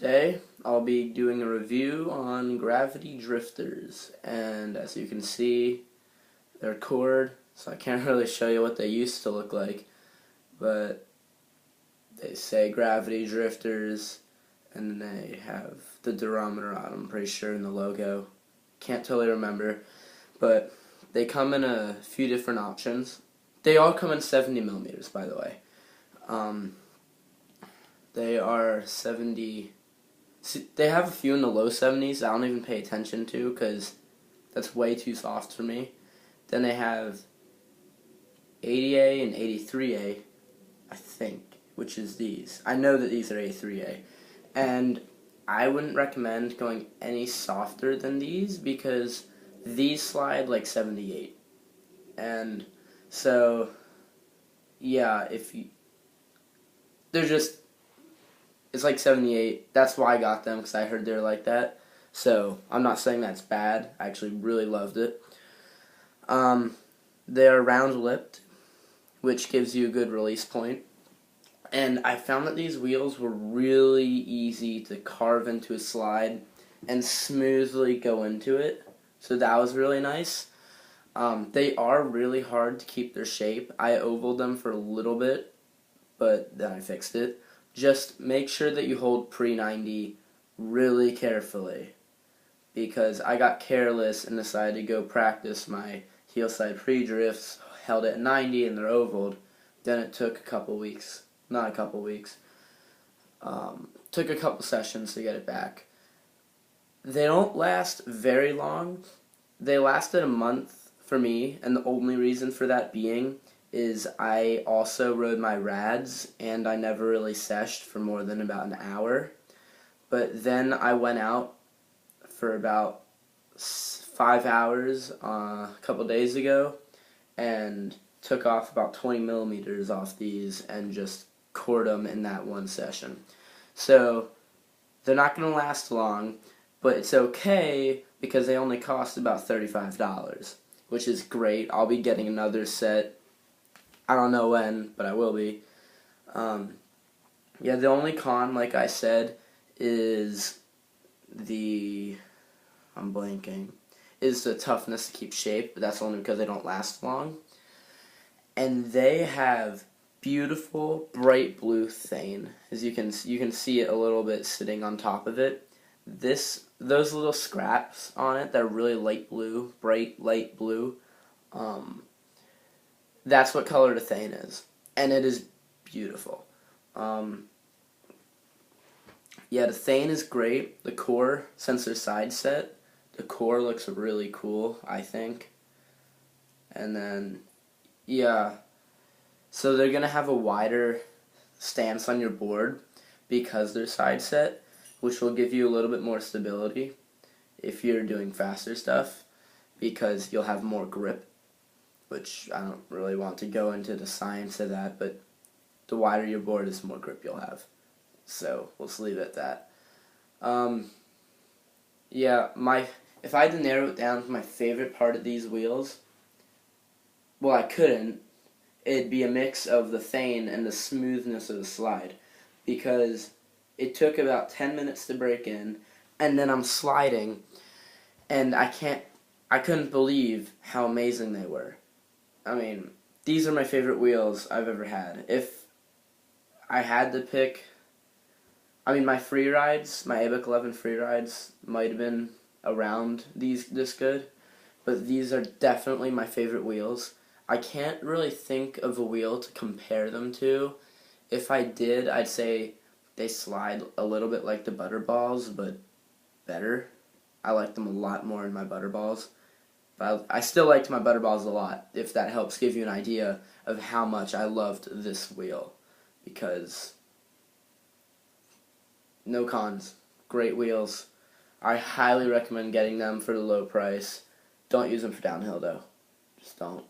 Today I'll be doing a review on Gravity Drifters, and as you can see, they're cord, so I can't really show you what they used to look like, but they say Gravity Drifters, and they have the durometer on them, I'm pretty sure, in the logo. Can't totally remember, but they come in a few different options. They all come in 70 millimeters, by the way. They are 70. They have a few in the low 70s I don't even pay attention to because that's way too soft for me. Then they have 80A and 83A, I think, which is these. I know that these are 83A. And I wouldn't recommend going any softer than these because these slide like 78. And so, yeah, they're just, it's like 78. That's why I got them, because I heard they were like that. So, I'm not saying that's bad. I actually really loved it. They're round-lipped, which gives you a good release point. And I found that these wheels were really easy to carve into a slide and smoothly go into it. So that was really nice. They are really hard to keep their shape. I ovaled them for a little bit, but then I fixed it. Just make sure that you hold pre-90 really carefully, because I got careless and decided to go practice my heel side pre-drifts, held it at 90 and they're ovaled. Then it took a couple weeks, not a couple weeks, took a couple sessions to get it back. They don't last very long. They lasted a month for me, and the only reason for that being is I also rode my rads, and I never really seshed for more than about an hour. But then I went out for about 5 hours a couple days ago, and took off about 20 millimeters off these and just cored them in that one session. So they're not going to last long, but it's okay because they only cost about $35, which is great. I'll be getting another set. I don't know when, but I will be. Yeah, the only con, like I said, is I'm blanking, is the toughness to keep shape, but that's only because they don't last long. And they have beautiful bright blue thane. As you can see it a little bit sitting on top of it. Those little scraps on it, they're really light blue, bright light blue. That's what color the thane is, and it is beautiful. Yeah, the thane is great. The core, since they're side set, the core looks really cool, I think. And then, yeah, so they're gonna have a wider stance on your board because they're side set, which will give you a little bit more stability if you're doing faster stuff, because you'll have more grip, which I don't really want to go into the science of that, but the wider your board is, the more grip you'll have. So we'll just leave it at that. Yeah, if I had to narrow it down to my favorite part of these wheels, well, I couldn't. It'd be a mix of the thane and the smoothness of the slide, because it took about 10 minutes to break in, and then I'm sliding, and I couldn't believe how amazing they were. I mean, these are my favorite wheels I've ever had. If I had to pick, my free rides, my ABEC 11 free rides might have been around this good, but these are definitely my favorite wheels. I can't really think of a wheel to compare them to. If I did, I'd say they slide a little bit like the Butterballs, but better. I like them a lot more than my Butterballs. But I still liked my Butterballs a lot, if that helps give you an idea of how much I loved this wheel. Because, no cons. Great wheels. I highly recommend getting them for the low price. Don't use them for downhill, though. Just don't.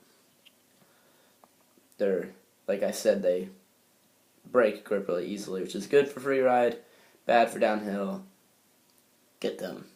They're, like I said, they break grip really easily, which is good for free ride, bad for downhill. Get them.